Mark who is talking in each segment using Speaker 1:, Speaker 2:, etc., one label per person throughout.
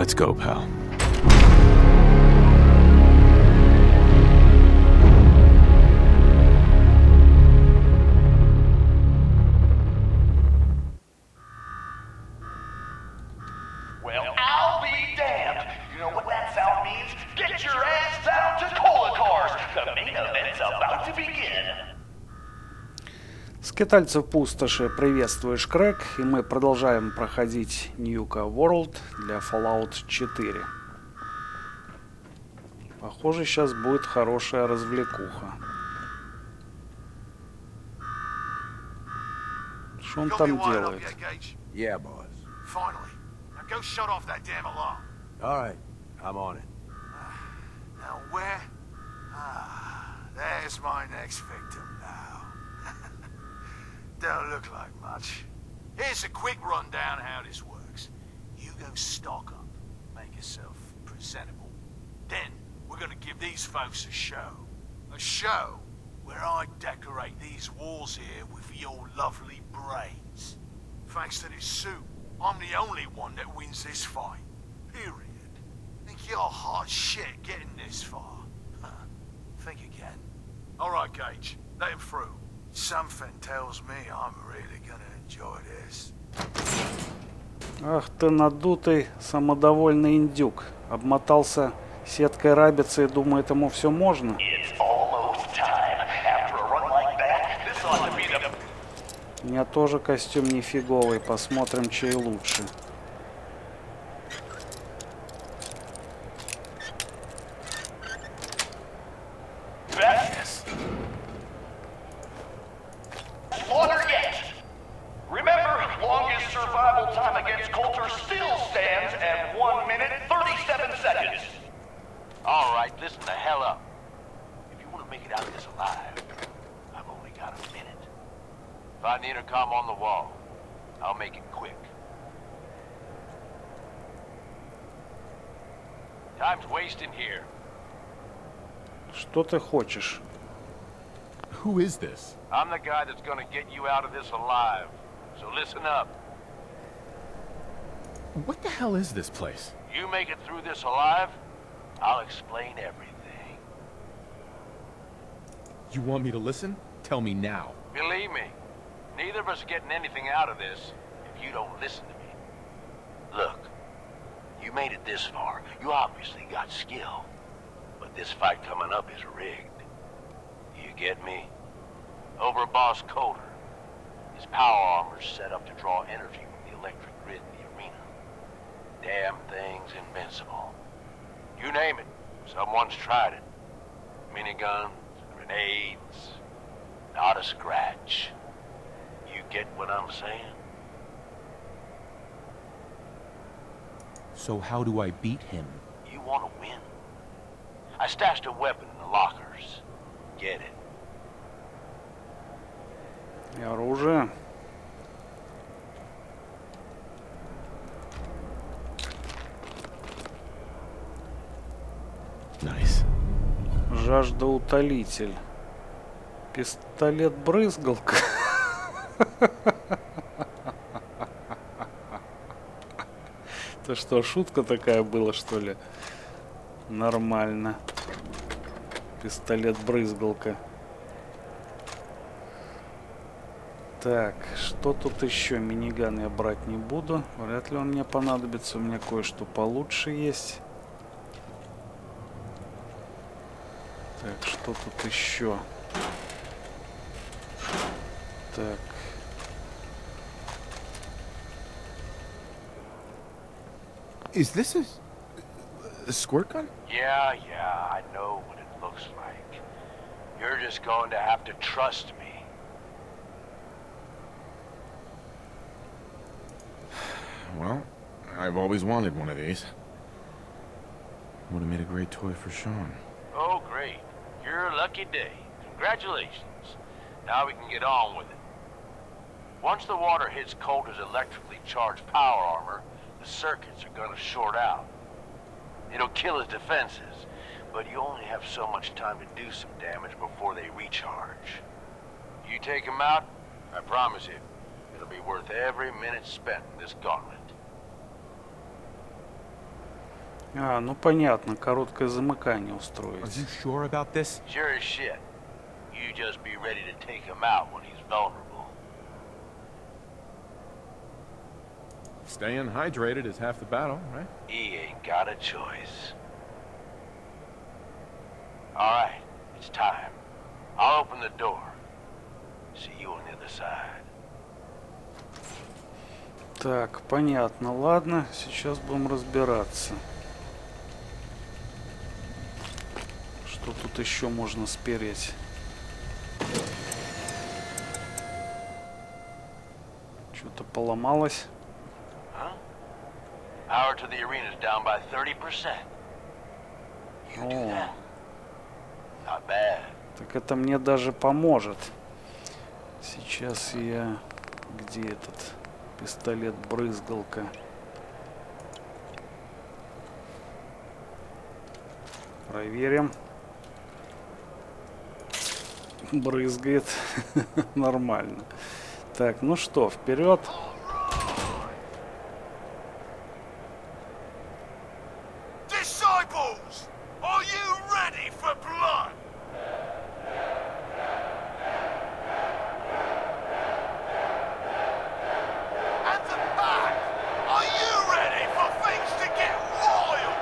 Speaker 1: Let's go, pal.
Speaker 2: Well, I'll be damned. You know what that sound means? Get your ass down to cola cars. The main event's about to begin.
Speaker 3: Скитальцев пустоши, приветствуешь, Крэг, и мы продолжаем проходить Nuka-World для Fallout 4. Похоже, сейчас будет хорошая развлекуха. Что он там делает?
Speaker 4: Yeah, boss.
Speaker 5: Finally. Now go shut off that damn alarm.
Speaker 4: All right, I'm on it.
Speaker 5: Now where? There's my next victim now. Don't look like much. Here's a quick rundown how this works. You go stock up, make yourself presentable. Then we're gonna give these folks a show. A show where I decorate these walls here with your lovely brains. Thanks to this suit, I'm the only one that wins this fight. Period. Think you're hot shit getting this far? Think again. Alright, Gage. Let him through. Something tells me I'm really gonna enjoy this.
Speaker 3: Ах ты надутый, самодовольный индюк. Обмотался сеткой рабицы и думает, ему все можно. У меня тоже костюм нифиговый, посмотрим, чей лучше.
Speaker 2: Slaughter yet. Remember, longest survival time against Coulter still stands at 1 minute 37 seconds.
Speaker 6: All right, listen the hell up. If you want to make it out of this alive, I've only got a minute. Find the intercom on the wall. I'll make it quick. Time's wasting here.
Speaker 3: Что ты хочешь?
Speaker 1: Who is this?
Speaker 6: I'm the guy that's gonna get you out of this alive. So listen up.
Speaker 1: What the hell is this place?
Speaker 6: You make it through this alive, I'll explain everything.
Speaker 1: You want me to listen? Tell me now.
Speaker 6: Believe me, neither of us are getting anything out of this if you don't listen to me. Look, you made it this far. You obviously got skill. But this fight coming up is rigged. You get me? Over Boss Coulter. His power armor's set up to draw energy from the electric grid in the arena. Damn thing's invincible. You name it, someone's tried it. Miniguns, grenades, not a scratch. You get what I'm saying?
Speaker 1: So how do I beat him?
Speaker 6: You want to win? I stashed a weapon in the lockers. Get it.
Speaker 3: И оружие.
Speaker 1: Nice.
Speaker 3: Жаждоутолитель. Пистолет-брызгалка. Это что, шутка такая была, что ли? Нормально. Пистолет-брызгалка. Так, что тут еще? Миниган я брать не буду. Вряд ли он мне понадобится. У меня кое-что получше есть. Так, что тут еще? Так.
Speaker 1: Is this a squirt gun?
Speaker 6: Yeah, I know what it looks like. You're just going to have to trust me.
Speaker 1: Well, I've always wanted one of these. Would have made a great toy for Sean.
Speaker 6: Oh, great. Your lucky day. Congratulations. Now we can get on with it. Once the water hits Coulter's electrically charged power armor, the circuits are gonna short out. It'll kill his defenses, but you only have so much time to do some damage before they recharge. You take him out, I promise you, it'll be worth every minute spent in this gauntlet.
Speaker 3: А, ну понятно, короткое замыкание
Speaker 1: Are
Speaker 3: устроить.
Speaker 1: you sure about this?
Speaker 6: Sure as shit. You just be ready to take him out when he's vulnerable.
Speaker 1: Staying hydrated is half the battle, right?
Speaker 6: He ain't got a choice. Alright, it's time. I'll open the door. See you on the other side.
Speaker 3: Так, понятно. Ладно, сейчас будем разбираться. Что тут еще можно спереть? Что-то поломалось.
Speaker 6: Huh? Power to the arena's down by 30%. You do
Speaker 3: О,
Speaker 6: that? Not bad.
Speaker 3: так это мне даже поможет. Сейчас я... Где этот пистолет-брызгалка? Проверим. Брызгает. Нормально. Так, ну что, вперед.
Speaker 5: Disciples, are you ready for blood? At the back, are you ready for things to get wild?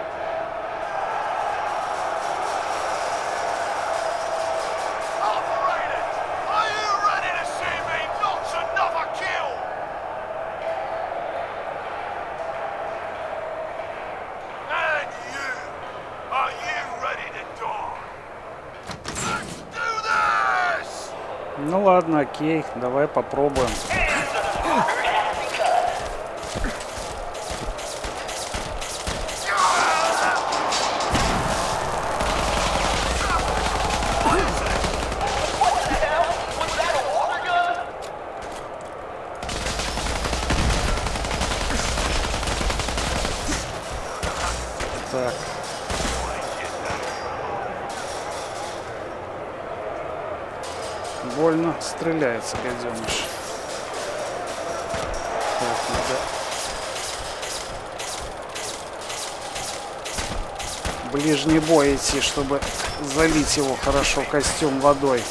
Speaker 5: Operators, are you ready to see me notch another kill? And you, are you ready to die? Let's do this!
Speaker 3: Ну ладно, окей, давай попробуем. Так. Больно стреляется, гаденыш. Так, надо ближний бой идти, чтобы залить его хорошо костюм водой.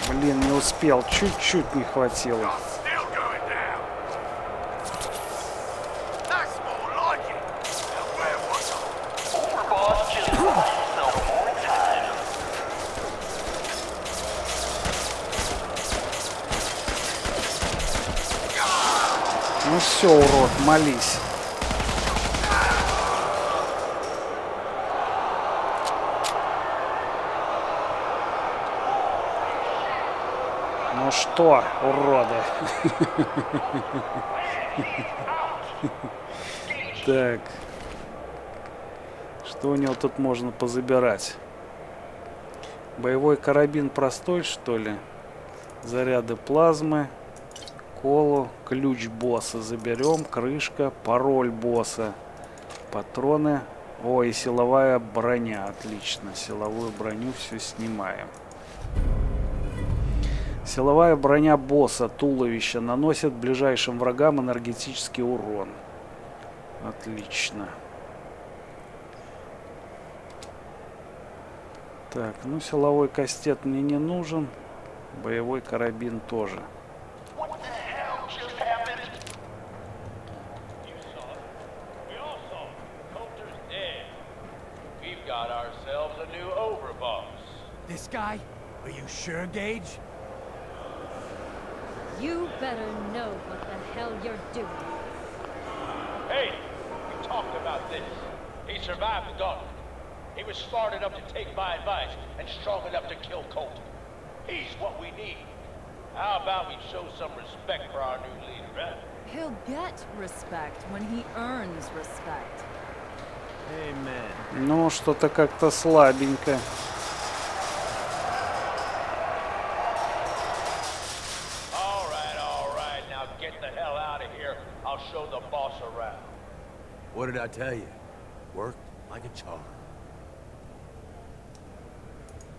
Speaker 3: Блин, не успел, чуть-чуть не хватило.
Speaker 5: Still going down. That's more like it. Now where was I?
Speaker 2: Overboss just lost himself more time.
Speaker 3: Ну все, урод, молись. Ну что, уроды? Так. Что у него тут можно позабирать? Боевой карабин простой, что ли? Заряды плазмы. Колу. Ключ босса заберем. Крышка. Пароль босса. Патроны. Ой, силовая броня. Отлично. Силовую броню все снимаем. Силовая броня босса, туловища, наносит ближайшим врагам энергетический урон. Отлично. Так, ну силовой кастет мне не нужен. Боевой карабин тоже.
Speaker 2: What the hell just happened?
Speaker 7: You saw it. We all saw it. Coulter's dead. We've got ourselves a new overboss.
Speaker 8: This guy? Are you sure, Gage?
Speaker 9: You better know what the hell you're doing.
Speaker 7: Hey, we talked about this. He survived the gauntlet. He was smart enough to take my advice and strong enough to kill Coulter. He's what we need. How about we show some respect for our new leader, right?
Speaker 9: He'll get respect when he earns respect.
Speaker 4: Amen.
Speaker 3: Ну, что-то как-то слабенько.
Speaker 7: All right. Now get the hell out of here. I'll show the boss around.
Speaker 4: I tell you? Worked like a charm.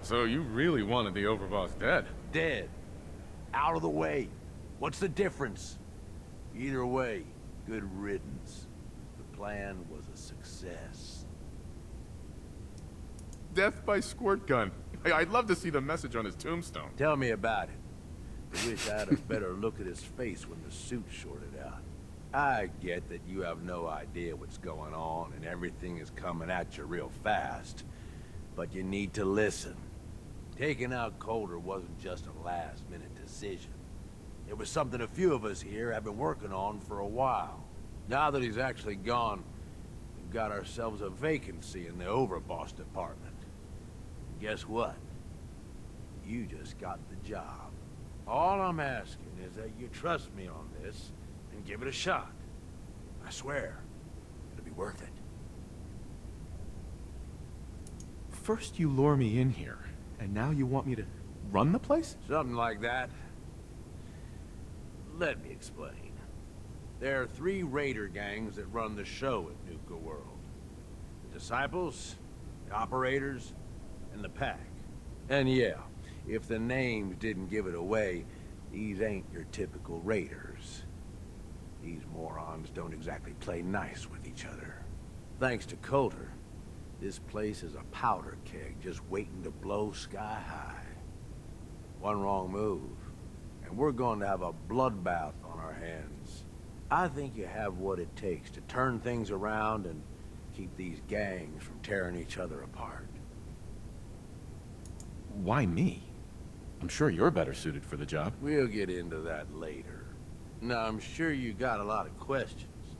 Speaker 1: So you really wanted the overboss dead?
Speaker 4: Dead. Out of the way. What's the difference? Either way, good riddance. The plan was a success.
Speaker 1: Death by squirt gun. I'd love to see the message on his tombstone.
Speaker 4: Tell me about it. I wish I had a better look at his face when the suit shorted out. I get that you have no idea what's going on and everything is coming at you real fast. But you need to listen. Taking out Kольтера wasn't just a last-minute decision. It was something a few of us here have been working on for a while. Now that he's actually gone, we've got ourselves a vacancy in the overboss department. And guess what? You just got the job. All I'm asking is that you trust me on this and give it a shot. I swear, it'll be worth it.
Speaker 1: First you lure me in here, and now you want me to run the place?
Speaker 4: Something like that. Let me explain. There are 3 raider gangs that run the show at Nuka-World. The Disciples, the Operators, and the Pack. And yeah, if the names didn't give it away, these ain't your typical raiders. These morons don't exactly play nice with each other. Thanks to Kольтера, this place is a powder keg just waiting to blow sky high. One wrong move, and we're going to have a bloodbath on our hands. I think you have what it takes to turn things around and keep these gangs from tearing each other apart.
Speaker 1: Why me? I'm sure you're better suited for the job.
Speaker 4: We'll get into that later. Now, I'm sure you got a lot of questions,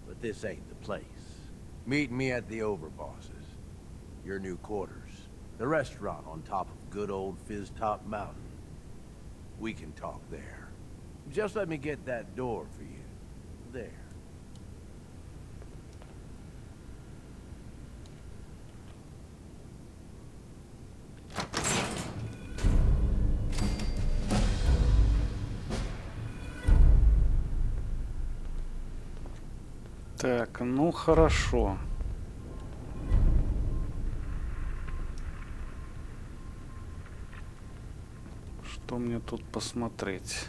Speaker 4: but this ain't the place. Meet me at the Overboss's, your new quarters, the restaurant on top of good old Fizz-Top Mountain. We can talk there. Just let me get that door for you. There.
Speaker 3: Так, ну хорошо. Что мне тут посмотреть?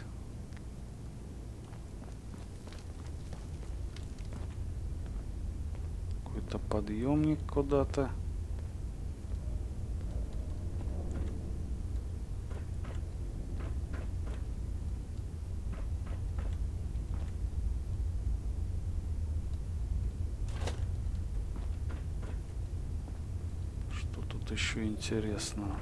Speaker 3: Какой-то подъемник куда-то. Что тут еще интересного?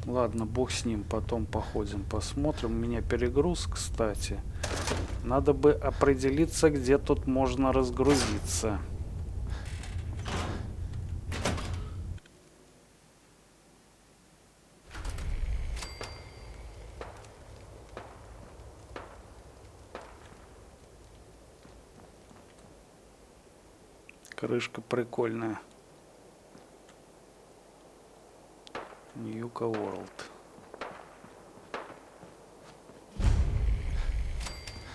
Speaker 3: Ладно, бог с ним, потом походим, посмотрим. У меня перегруз, кстати. Надо бы определиться, где тут можно разгрузиться. Крышка прикольная. Nuka-World.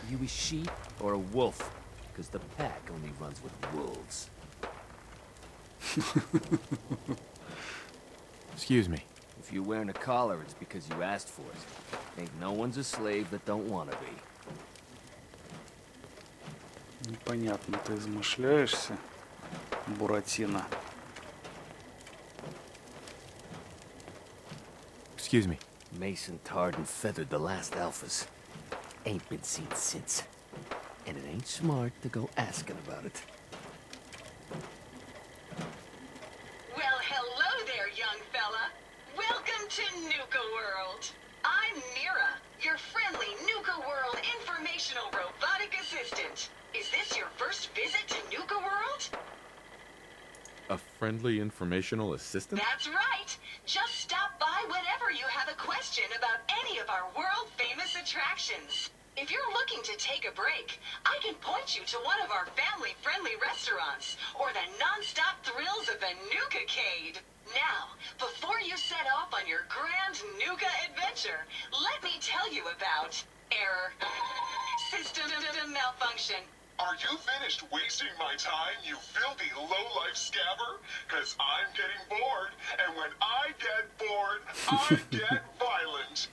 Speaker 10: You a sheep or a wolf? Because the pack only runs with wolves.
Speaker 1: Excuse me.
Speaker 10: If you're wearing a collar, it's because you asked for it. Ain't no one's a slave that don't want to be.
Speaker 3: Непонятно, ты измышляешься, Буратино.
Speaker 1: Excuse me.
Speaker 10: Mason tarred and feathered the last alphas. Ain't been seen since. And it ain't smart to go asking about it.
Speaker 11: Well, hello there, young fella. Welcome to Nuka-World. I'm Mira, your friendly Nuka-World informational robotic assistant. Is this your first visit to Nuka-World?
Speaker 1: A friendly informational assistant?
Speaker 11: That's right. Just stop by whenever you have a question about any of our world-famous attractions. If you're looking to take a break, I can point you to one of our family-friendly restaurants, or the non-stop thrills of the Nuka-Cade. Now, before you set off on your grand Nuka adventure, let me tell you about error, system malfunction.
Speaker 12: Are you finished wasting my time, you filthy low-life scabber? 'Cause I'm getting bored, and when I get bored, I get violent.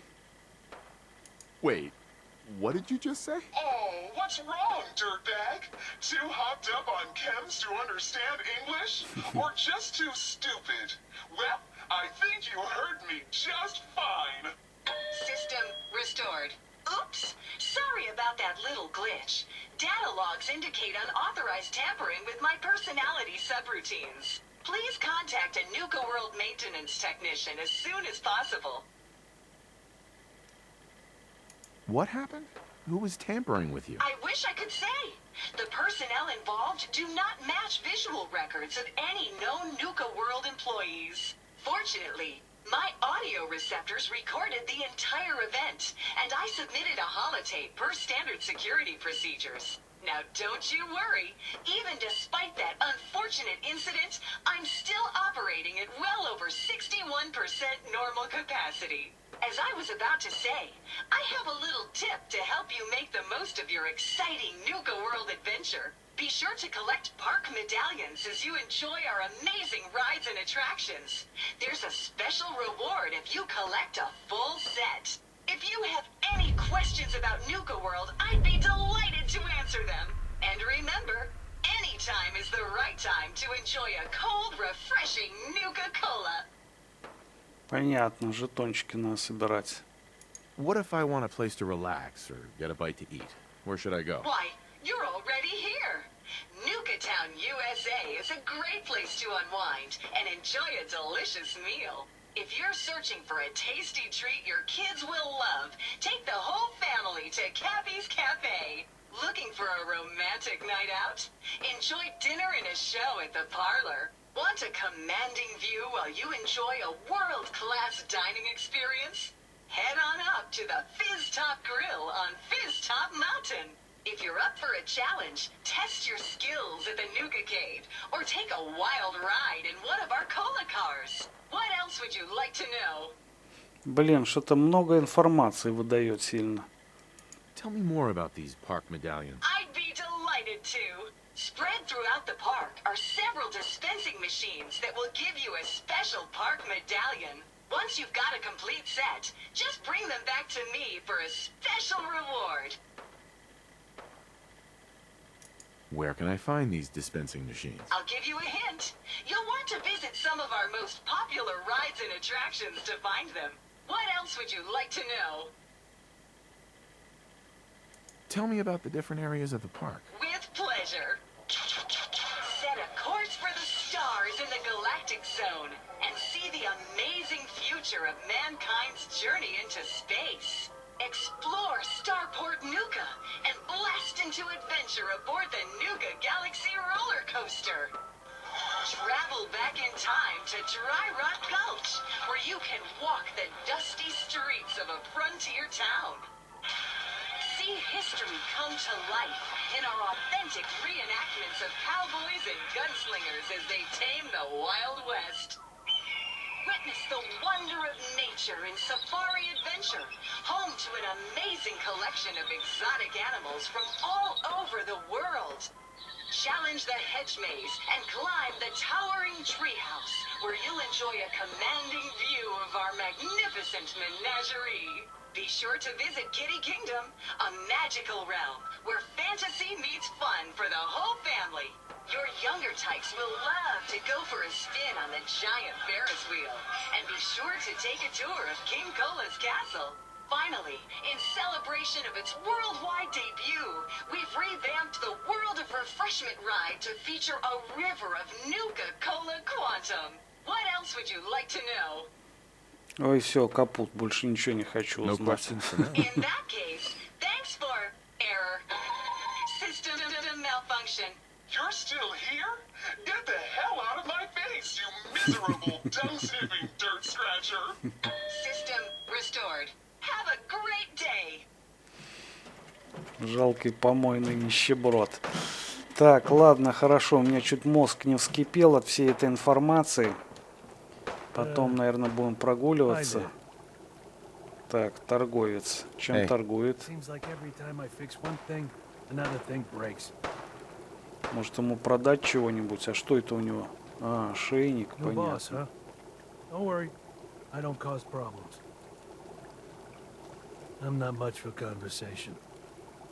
Speaker 1: Wait, what did you just say?
Speaker 12: Oh, what's wrong, dirtbag? Too hopped up on chems to understand English? Or just too stupid? Well, I think you heard me just fine.
Speaker 11: System restored. Oops, sorry about that little glitch. Data logs indicate unauthorized tampering with my personality subroutines. Please contact a Nuka-World maintenance technician as soon as possible.
Speaker 1: What happened? Who was tampering with you?
Speaker 11: I wish I could say. The personnel involved do not match visual records of any known Nuka-World employees. Fortunately, my audio receptors recorded the entire event, and I submitted a holotape per standard security procedures. Now don't you worry, even despite that unfortunate incident, I'm still operating at well over 61% normal capacity. As I was about to say, I have a little tip to help you make the most of your exciting Nuka-World adventure. Be sure to collect park medallions as you enjoy our amazing rides and attractions. There's a special reward if you collect a full set. If you have any questions about Nuka-World, I'd be delighted to answer them. And remember, any time is the right time to enjoy a cold, refreshing Nuka-Cola.
Speaker 3: Понятно, жетончики надо собирать.
Speaker 1: What if I want a place to relax or get a bite to eat? Where should I go?
Speaker 11: Why, you're already here. Nuka-Town, USA is a great place to unwind and enjoy a delicious meal. If you're searching for a tasty treat your kids will love, take the whole family to Cappy's Cafe. Looking for a romantic night out? Enjoy dinner and a show at the parlor. Want a commanding view while you enjoy a world-class dining experience? Head on up to the Fizz-Top Grill on Fizz-Top Mountain. If you're up for a challenge, test your skills at the Nuka-Cade, or take a wild ride in one of our cola cars. What else would you like to know?
Speaker 3: Блин, что-то много информации выдает сильно.
Speaker 1: Tell me more about these park medallions.
Speaker 11: I'd be delighted to. Spread throughout the park are several dispensing machines that will give you a special park medallion. Once you've got a complete set, just bring them back to me for a special reward.
Speaker 1: Where can I find these dispensing machines?
Speaker 11: I'll give you a hint. You'll want to visit some of our most popular rides and attractions to find them. What else would you like to know?
Speaker 1: Tell me about the different areas of the park.
Speaker 11: With pleasure. Set a course for the stars in the galactic zone and see the amazing future of mankind's journey into space. Explore Starport Nuka and blast into adventure aboard the Nuka Galaxy roller coaster. Travel back in time to Dry Rot Gulch, where you can walk the dusty streets of a frontier town. See history come to life in our authentic reenactments of cowboys and gunslingers as they tame the Wild West. Witness the wonder of nature in Safari Adventure, home to an amazing collection of exotic animals from all over the world. Challenge the hedge maze and climb the towering treehouse, where you'll enjoy a commanding view of our magnificent menagerie. Be sure to visit Kitty Kingdom, a magical realm where fantasy meets fun for the whole family. Your younger types will love to go for a spin on the giant Ferris wheel, and be sure to take a tour of King Cola's castle. Finally, in celebration of its worldwide debut, we've revamped the World of Refreshment ride to feature a river of Nuka-Cola Quantum. What else would you like to know?
Speaker 3: Ой, все, капут, больше ничего не хочу
Speaker 1: No
Speaker 3: узнать.
Speaker 1: questions for now.
Speaker 11: In that case, thanks for error. System malfunction.
Speaker 12: You're still here? Get the hell out of my face, you miserable, dung-sniffing dirt scratcher!
Speaker 11: System restored. Have a great day.
Speaker 3: Жалкий помойный нищеброд. Так, ладно, хорошо, у меня чуть мозг не вскипел от всей этой информации. Потом, наверное, будем прогуливаться. Так, торговец. Чем торгует? Может, ему продать чего-нибудь? А что это у него? А, ошейник, понятно.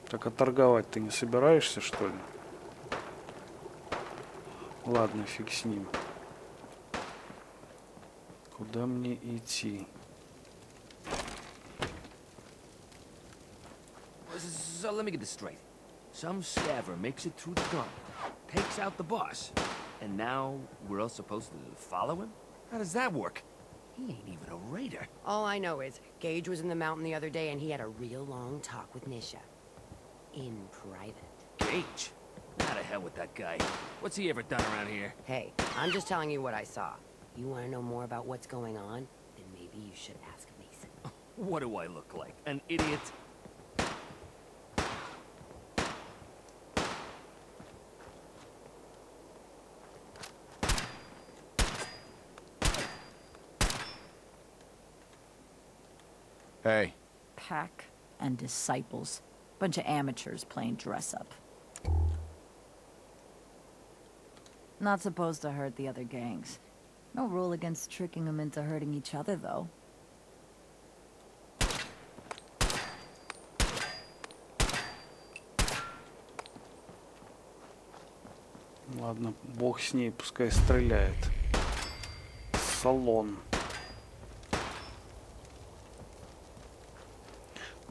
Speaker 3: Так, а торговать ты не собираешься, что ли? Ладно, фиг с ним. Куда мне идти?
Speaker 10: So let me get this straight. Some scaver makes it through the gun, takes out the boss, and now we're all supposed to follow him? How does that work? He ain't even a raider.
Speaker 13: All I know is Gage was in the mountain the other day and he had a real long talk with Nisha. In private.
Speaker 10: Gage? Out of hell with that guy. What's he ever done around here?
Speaker 13: Hey, I'm just telling you what I saw. You want to know more about what's going on? Then maybe you should ask Mason.
Speaker 10: What do I look like? An idiot?
Speaker 1: Hey.
Speaker 9: Pack and disciples. Bunch of amateurs playing dress up. Not supposed to hurt the other gangs. No rule against tricking them into hurting each other, though.
Speaker 3: Ладно, бог с ней, пускай стреляет. Салон.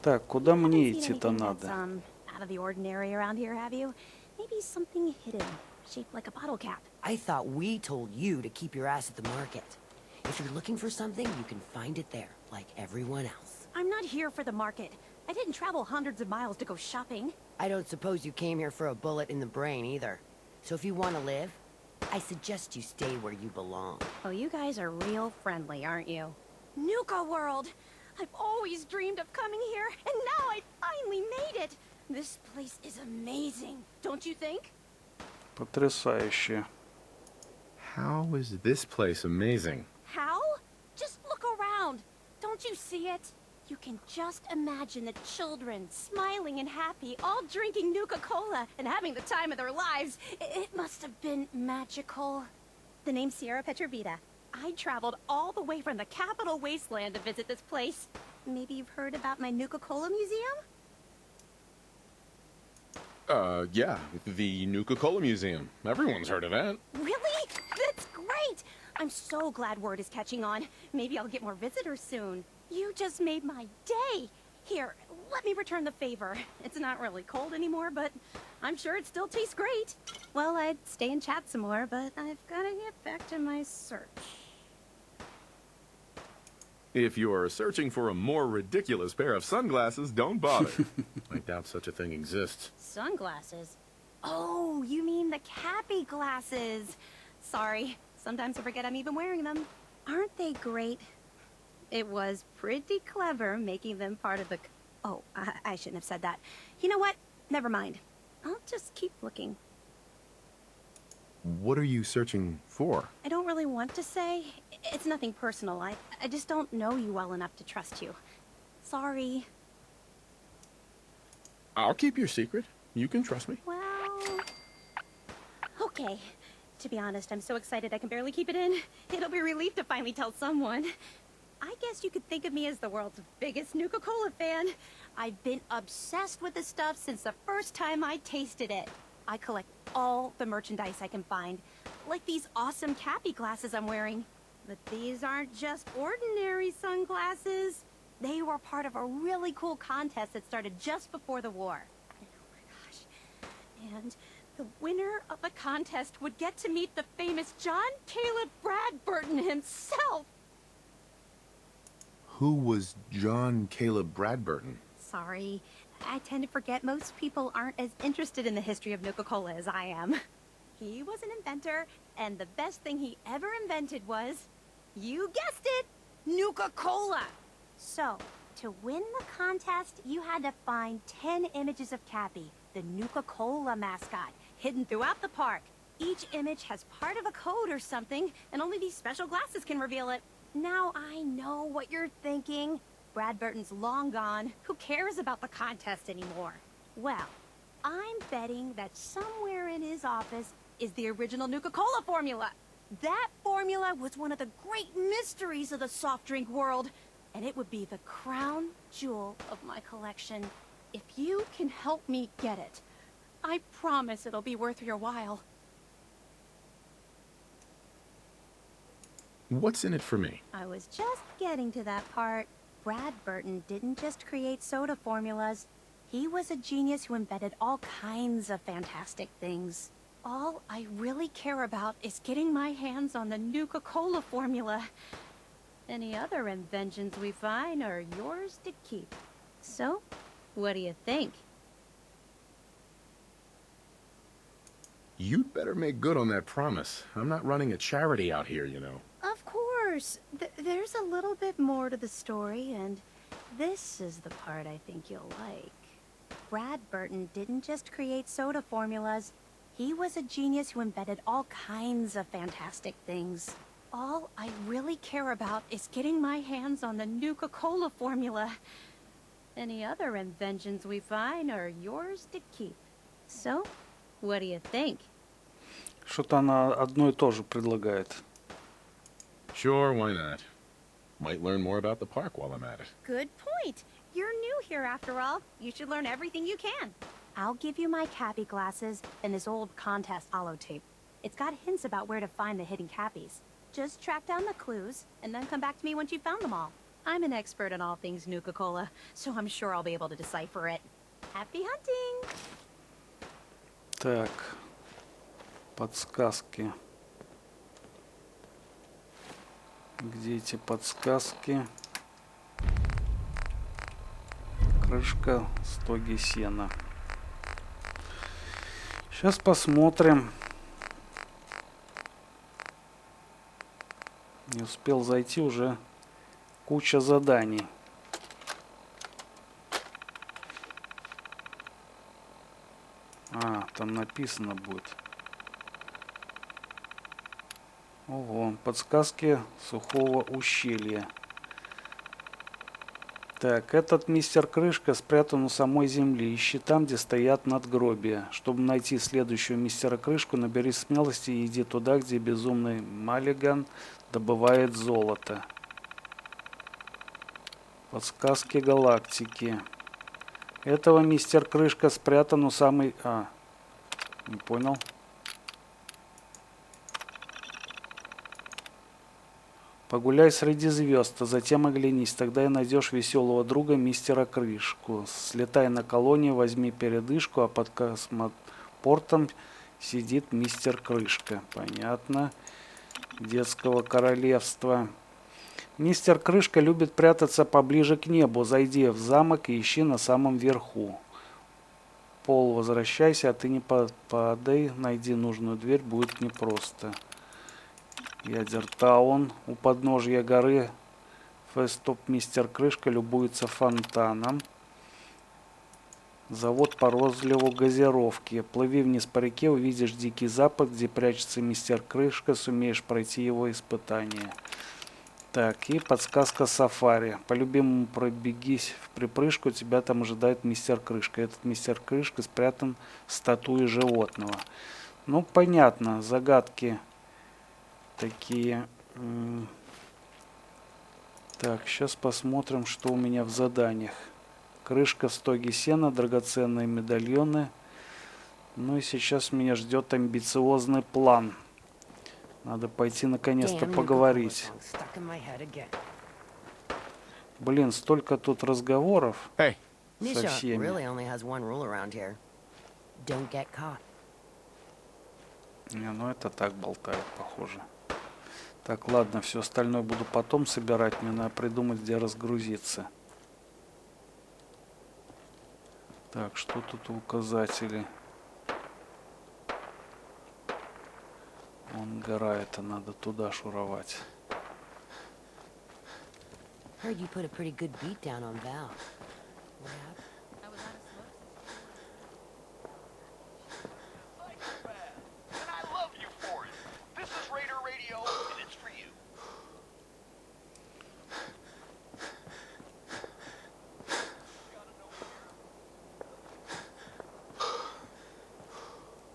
Speaker 3: Так, куда мне идти-то надо?
Speaker 14: Out of the ordinary around here, have you? Maybe something hidden, shaped like a bottle cap.
Speaker 13: I thought we told you to keep your ass at the market. If you're looking for something, you can find it there, like everyone else.
Speaker 14: I'm not here for the market. I didn't travel hundreds of miles to go shopping.
Speaker 13: I don't suppose you came here for a bullet in the brain either. So if you want to live, I suggest you stay where you belong.
Speaker 14: Oh, you guys are real friendly, aren't you? Nuka-World! I've always dreamed of coming here, and now I finally made it! This place is amazing, don't you think?
Speaker 3: Потрясающе.
Speaker 1: How is this place amazing?
Speaker 14: How? Just look around. Don't you see it? You can just imagine the children smiling and happy, all drinking Nuka-Cola and having the time of their lives. It must have been magical. The name's Sьеррой Петровитой. I traveled all the way from the capital wasteland to visit this place. Maybe you've heard about my Nuka-Cola museum?
Speaker 1: Yeah, the Nuka-Cola Museum. Everyone's heard of that.
Speaker 14: Really? That's great! I'm so glad word is catching on. Maybe I'll get more visitors soon. You just made my day! Here, let me return the favor. It's not really cold anymore, but I'm sure it still tastes great. Well, I'd stay and chat some more, but I've gotta get back to my search.
Speaker 1: If you are searching for a more ridiculous pair of sunglasses, don't bother. I doubt such a thing exists.
Speaker 14: Sunglasses? Oh, you mean the Cappy glasses. Sorry, sometimes I forget I'm even wearing them. Aren't they great? It was pretty clever making them part of the... Oh, I shouldn't have said that. You know what? Never mind. I'll just keep looking.
Speaker 1: What are you searching for?
Speaker 14: I don't really want to say. It's nothing personal. I just don't know you well enough to trust you. Sorry.
Speaker 1: I'll keep your secret. You can trust me.
Speaker 14: Well... Okay. To be honest, I'm so excited I can barely keep it in. It'll be a relief to finally tell someone. I guess you could think of me as the world's biggest Nuka-Cola fan. I've been obsessed with this stuff since the first time I tasted it. I collect all the merchandise I can find, like these awesome Cappy glasses I'm wearing. But these aren't just ordinary sunglasses. They were part of a really cool contest that started just before the war. Oh my gosh. And the winner of the contest would get to meet the famous John Caleb Bradburton himself.
Speaker 1: Who was John Caleb Bradburton?
Speaker 14: Sorry. I tend to forget most people aren't as interested in the history of Nuka-Cola as I am. He was an inventor, and the best thing he ever invented was, you guessed it, Nuka-Cola! So, to win the contest, you had to find 10 images of Cappy, the Nuka-Cola mascot, hidden throughout the park. Each image has part of a code or something, and only these special glasses can reveal it. Now I know what you're thinking. Brad Burton's long gone. Who cares about the contest anymore? Well, I'm betting that somewhere in his office is the original Nuka-Cola formula. That formula was one of the great mysteries of the soft drink world, and it would be the crown jewel of my collection. If you can help me get it, I promise it'll be worth your while.
Speaker 1: What's in it for me?
Speaker 14: I was just getting to that part. Brad Burton didn't just create soda formulas. He was a genius who invented all kinds of fantastic things. All I really care about is getting my hands on the Nuka-Cola formula. Any other inventions we find are yours to keep. So, what do you think?
Speaker 1: You'd better make good on that promise. I'm not running a charity out here, you know.
Speaker 14: Of course. There's a little bit more to the story, and this is the part I think you'll like. Brad Burton didn't just create soda formulas. He was a genius who invented all kinds of fantastic things. All I really care about is getting my hands on the Nuka-Cola formula. Any other inventions we find are yours to keep. So, what do you think?
Speaker 3: Что-то она одно и то же предлагает.
Speaker 1: Sure, why not? Might learn more about the park while I'm at it.
Speaker 14: Good point. You're new here after all. You should learn everything you can. I'll give you my cappy glasses and this old contest holotape. It's got hints about where to find the hidden cappies. Just track down the clues and then come back to me once you've found them all. I'm an expert in all things Nuka-Cola, so I'm sure I'll be able to decipher it. Happy hunting!
Speaker 3: Так, подсказки. Где эти подсказки? Крышка, стоги, сена. Сейчас посмотрим. Не успел зайти, уже куча заданий. Там написано будет. Ого, подсказки сухого ущелья. Так, этот мистер Крышка спрятан у самой земли. Ищи там, где стоят надгробия. Чтобы найти следующего мистера Крышку, набери смелости и иди туда, где безумный Маллиган добывает золото. Подсказки галактики. Этого мистер Крышка спрятан у самой... не понял. Погуляй среди звезд, а затем оглянись, тогда и найдешь веселого друга мистера Крышку. Слетай на колонию, возьми передышку, а под космопортом сидит мистер Крышка. Понятно. Детского королевства. Мистер Крышка любит прятаться поближе к небу. Зайди в замок и ищи на самом верху. Пол, возвращайся, а ты не падай. Найди нужную дверь, будет непросто. Ядер-Таун. У подножья горы Физзтоп мистер Крышка любуется фонтаном. Завод по розливу газировки. Плыви вниз по реке, увидишь Дикий Запад, где прячется мистер Крышка, сумеешь пройти его испытание. Так, и подсказка сафари. По-любимому пробегись в припрыжку, тебя там ожидает мистер Крышка. Этот мистер Крышка спрятан в статуе животного. Ну, понятно, загадки такие. Так, сейчас посмотрим, что у меня в заданиях. Крышка, стоги, сена, драгоценные медальоны. Ну и сейчас меня ждет амбициозный план. Надо пойти наконец-то поговорить. Блин, столько тут разговоров со всеми. Не, ну это так болтает, похоже. Так, ладно, все остальное буду потом собирать. Мне надо придумать, где разгрузиться. Так, что тут указатели? Вон гора, это надо туда шуровать.
Speaker 13: Heard you put a pretty good beat down on Val.
Speaker 2: And I love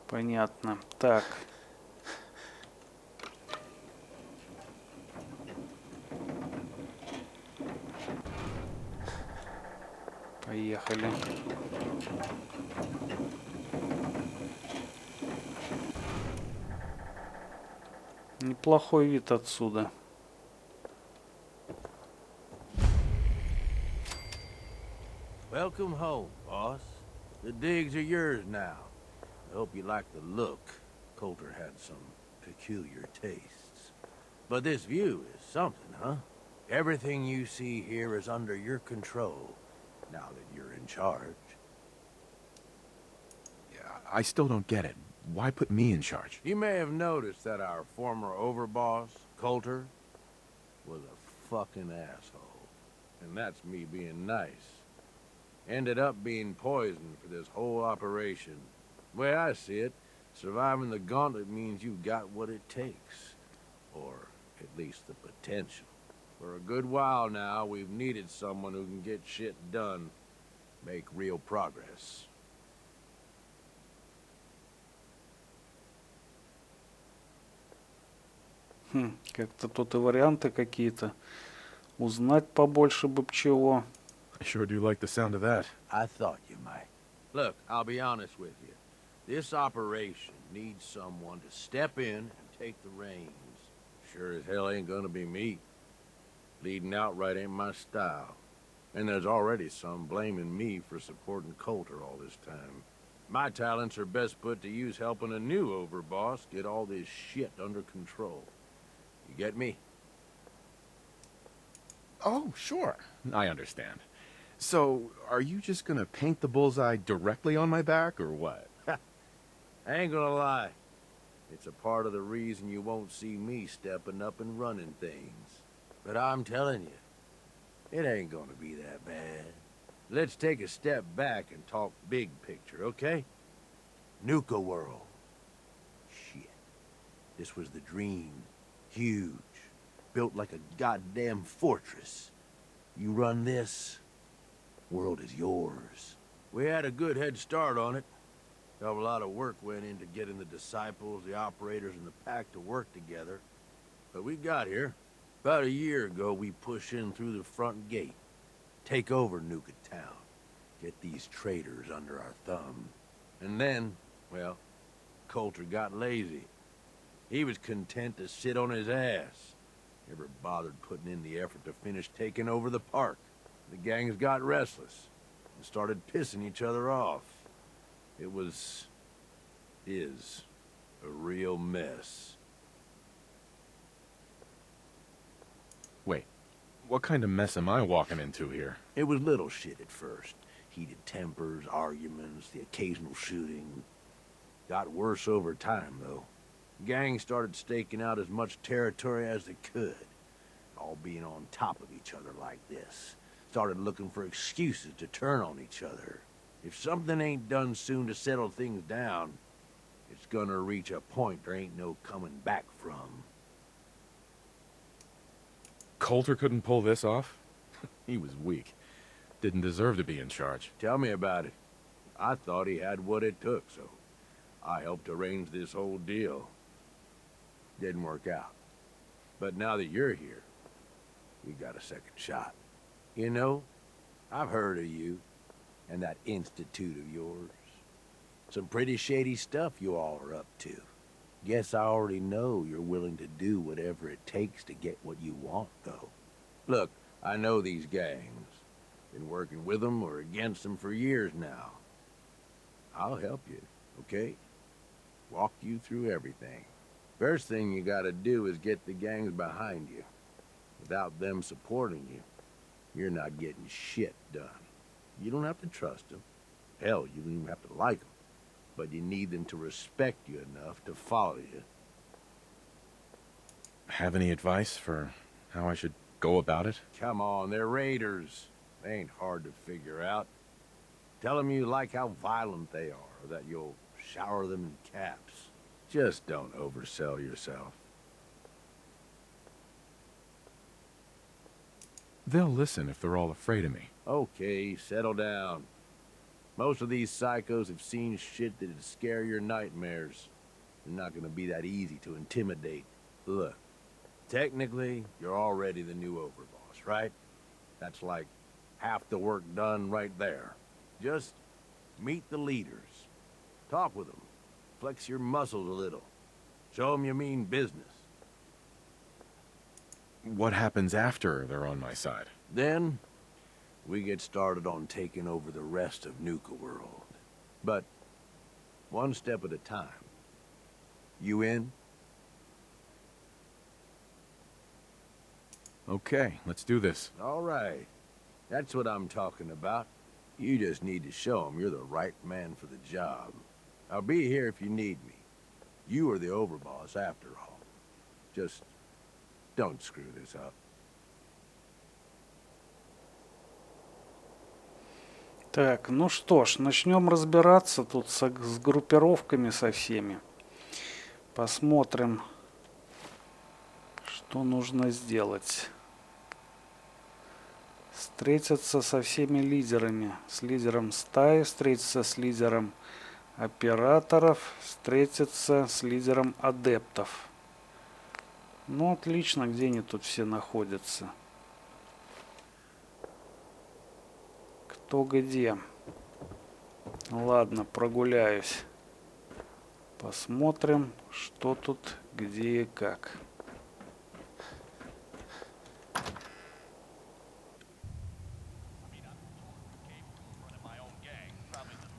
Speaker 3: Понятно. Так. Поехали. Неплохой вид отсюда.
Speaker 4: Welcome home, boss. The digs are yours now. I hope you like the look. Coulter had some peculiar tastes. But this view is something, huh? Everything you see here is under your control, now that you're in charge.
Speaker 1: Yeah, I still don't get it. Why put me in charge?
Speaker 4: You may have noticed that our former overboss, Coulter, was a fucking asshole. And that's me being nice. Ended up being poisoned for this whole operation. The way I see it, surviving the gauntlet means you've got what it takes. Or at least the potential. For a good while now, we've needed someone who can get shit done, make real progress.
Speaker 3: Как-то тут и варианты какие-то. Узнать побольше бы чего.
Speaker 1: I sure do like the sound of that.
Speaker 4: I thought you might. Look, I'll be honest with you. This operation needs someone to step in and take the reins. Sure as hell ain't gonna be me. Leading outright ain't my style. And there's already some blaming me for supporting Coulter all this time. My talents are best put to use helping a new overboss get all this shit under control. You get me?
Speaker 1: Oh, sure. I understand. So, are you just gonna paint the bullseye directly on my back, or what?
Speaker 4: I ain't gonna lie. It's a part of the reason you won't see me stepping up and running things. But I'm telling you, it ain't gonna be that bad. Let's take a step back and talk big picture, okay? Nuka-World. Shit. This was the dream. Huge. Built like a goddamn fortress. You run this, world is yours. We had a good head start on it. A lot of work went into getting the disciples, the operators, and the pack to work together. But we got here. About a year ago, we pushed in through the front gate. Take over Nuka-Town. Get these traitors under our thumb. And then, well, Coulter got lazy. He was content to sit on his ass. Never bothered putting in the effort to finish taking over the park. The gangs got restless and started pissing each other off. It is a real mess.
Speaker 1: Wait, what kind of mess am I walking into here?
Speaker 4: It was little shit at first. Heated tempers, arguments, the occasional shooting. Got worse over time, though. Gangs started staking out as much territory as they could. All being on top of each other like this. Started looking for excuses to turn on each other. If something ain't done soon to settle things down, it's gonna reach a point there ain't no coming back from.
Speaker 1: Coulter couldn't pull this off? He was weak. Didn't deserve to be in charge.
Speaker 4: Tell me about it. I thought he had what it took, so I helped arrange this whole deal. Didn't work out. But now that you're here, we got a second shot. You know, I've heard of you and that institute of yours. Some pretty shady stuff you all are up to. Guess I already know you're willing to do whatever it takes to get what you want, though. Look, I know these gangs. Been working with them or against them for years now. I'll help you, okay? Walk you through everything. First thing you gotta do is get the gangs behind you. Without them supporting you, you're not getting shit done. You don't have to trust them. Hell, you don't even have to like them. But you need them to respect you enough to follow you.
Speaker 1: Have any advice for how I should go about it?
Speaker 4: Come on, they're raiders. They ain't hard to figure out. Tell them you like how violent they are, or that you'll shower them in caps. Just don't oversell yourself.
Speaker 1: They'll listen if they're all afraid of me.
Speaker 4: Okay, settle down. Most of these psychos have seen shit that'd scare your nightmares. They're not gonna be that easy to intimidate. Look, technically, you're already the new overboss, right? That's like half the work done right there. Just meet the leaders. Talk with them. Flex your muscles a little. Show them you mean business.
Speaker 1: What happens after they're on my side?
Speaker 4: Then, we get started on taking over the rest of Nuka-World. But, one step at a time. You in?
Speaker 1: Okay, let's do this.
Speaker 4: All right. That's what I'm talking about. You just need to show them you're the right man for the job. I'll be here if you need me. You are the overboss after all. Just don't screw this up.
Speaker 3: Так, ну что ж, начнем разбираться тут с группировками со всеми. Посмотрим, что нужно сделать. Встретиться со всеми лидерами. С лидером стаи, встретиться с лидером операторов, встретиться с лидером адептов. Ну, отлично, где они тут все находятся? Кто где? Ладно, прогуляюсь. Посмотрим, что тут, где и как.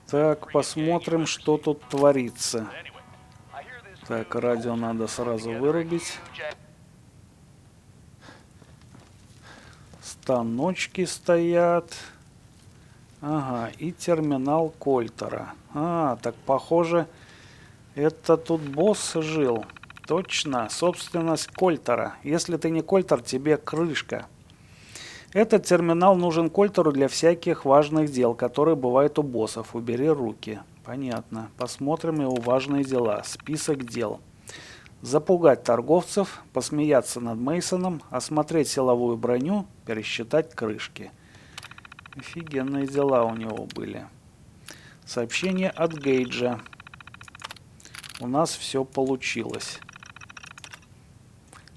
Speaker 3: Так, посмотрим, что тут творится. Так, радио надо сразу вырубить. Станочки стоят. Ага, и терминал Кольтера. Так похоже, это тут босс жил. Точно, собственность Кольтера. Если ты не Кольтер, тебе крышка. Этот терминал нужен Кольтеру для всяких важных дел, которые бывают у боссов. Убери руки. Понятно. Посмотрим его важные дела. Список дел. Запугать торговцев, посмеяться над Мейсоном, осмотреть силовую броню, пересчитать крышки. Офигенные дела у него были. Сообщение от Гейджа. У нас все получилось.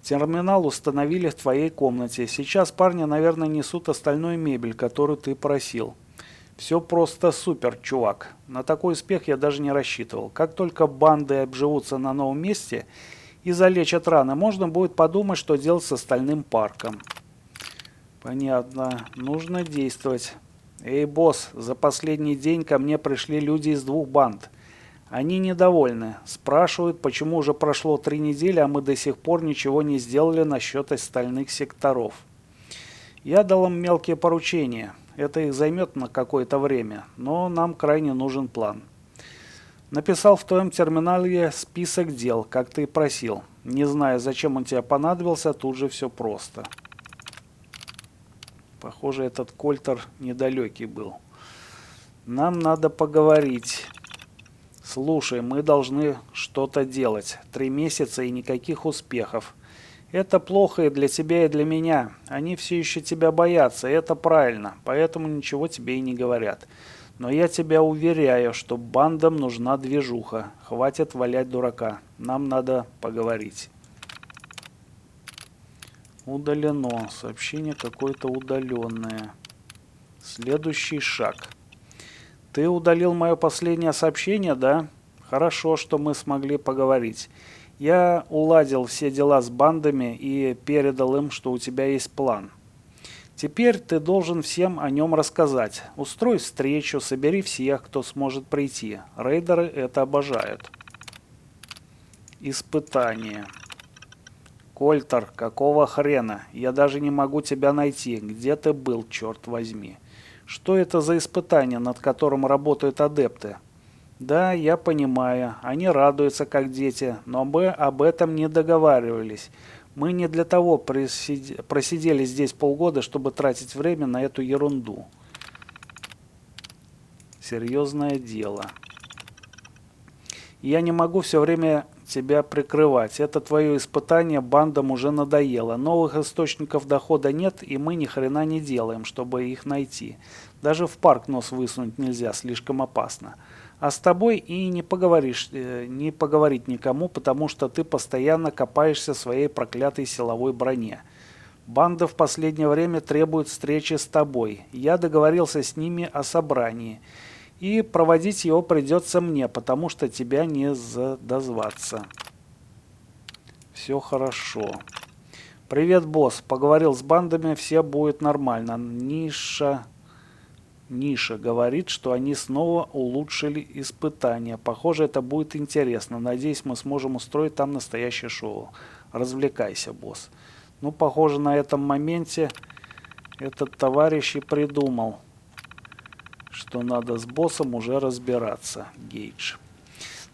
Speaker 3: Терминал установили в твоей комнате. Сейчас парни, наверное, несут остальную мебель, которую ты просил. Все просто супер, чувак. На такой успех я даже не рассчитывал. Как только банды обживутся на новом месте и залечат раны, можно будет подумать, что делать с остальным парком. Понятно. Нужно действовать. Эй, босс, за последний день ко мне пришли люди из 2 банд. Они недовольны. Спрашивают, почему уже прошло 3 недели, а мы до сих пор ничего не сделали насчет остальных секторов. Я дал им мелкие поручения. Это их займет на какое-то время, но нам крайне нужен план. Написал в твоем терминале список дел, как ты и просил. Не знаю, зачем он тебе понадобился, тут же все просто. Похоже, этот Кольтер недалекий был. Нам надо поговорить. Слушай, мы должны что-то делать. 3 месяца и никаких успехов. Это плохо и для тебя, и для меня. Они все еще тебя боятся, и это правильно, поэтому ничего тебе и не говорят. Но я тебя уверяю, что бандам нужна движуха. Хватит валять дурака. Нам надо поговорить. Удалено. Сообщение какое-то удаленное. Следующий шаг. Ты удалил мое последнее сообщение, да? Хорошо, что мы смогли поговорить. Я уладил все дела с бандами и передал им, что у тебя есть план. Теперь ты должен всем о нем рассказать. Устрой встречу, собери всех, кто сможет прийти. Рейдеры это обожают. Испытание. Кольтер, какого хрена? Я даже не могу тебя найти. Где ты был, черт возьми? Что это за испытание, над которым работают адепты? Да, я понимаю, они радуются как дети, но мы об этом не договаривались. Мы не для того просидели здесь полгода, чтобы тратить время на эту ерунду. Серьезное дело. Я не могу все время тебя прикрывать. Это твое испытание бандам уже надоело. Новых источников дохода нет, и мы ни хрена не делаем, чтобы их найти. Даже в парк нос высунуть нельзя, слишком опасно. А с тобой и не поговорить никому, потому что ты постоянно копаешься в своей проклятой силовой броне. Банда в последнее время требует встречи с тобой. Я договорился с ними о собрании. И проводить его придется мне, потому что тебя не дозваться. Все хорошо. Привет, босс. Поговорил с бандами, все будет нормально. Ниша говорит, что они снова улучшили испытания. Похоже, это будет интересно. Надеюсь, мы сможем устроить там настоящее шоу. Развлекайся, босс. Ну, похоже, на этом моменте этот товарищ и придумал, что надо с боссом уже разбираться. Гейдж.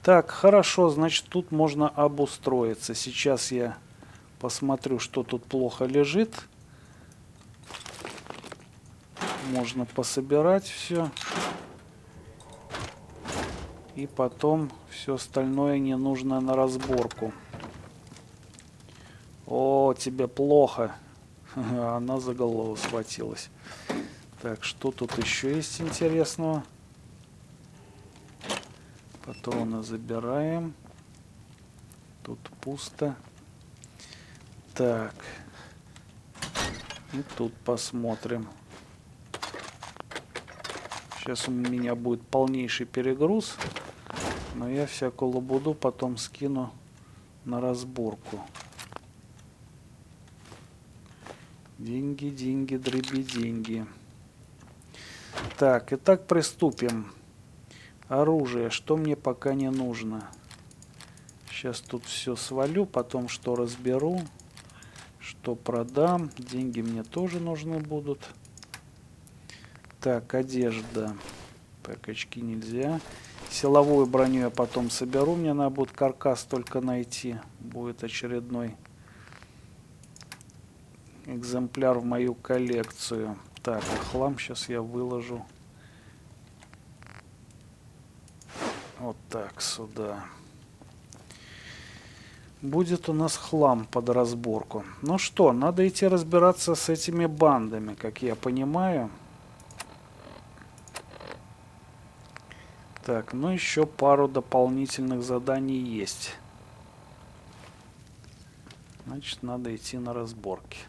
Speaker 3: Так, хорошо, значит, тут можно обустроиться. Сейчас я посмотрю, что тут плохо лежит. Можно пособирать все. И потом все остальное ненужное на разборку. О, тебе плохо. Она за голову схватилась. Так, что тут еще есть интересного? Патроны забираем. Тут пусто. Так. И тут посмотрим. Сейчас у меня будет полнейший перегруз. Но я всякую лабуду потом скину на разборку. Деньги, деньги, дроби, деньги. Так, итак, приступим. Оружие, что мне пока не нужно. Сейчас тут все свалю, потом что разберу, что продам. Деньги мне тоже нужны будут. Так, одежда. Так, очки нельзя. Силовую броню я потом соберу. Мне надо будет каркас только найти. Будет очередной экземпляр в мою коллекцию. Так, а хлам сейчас я выложу. Вот так, сюда. Будет у нас хлам под разборку. Ну что, надо идти разбираться с этими бандами, как я понимаю. Так, ну еще пару дополнительных заданий есть. Значит, надо идти на разборки.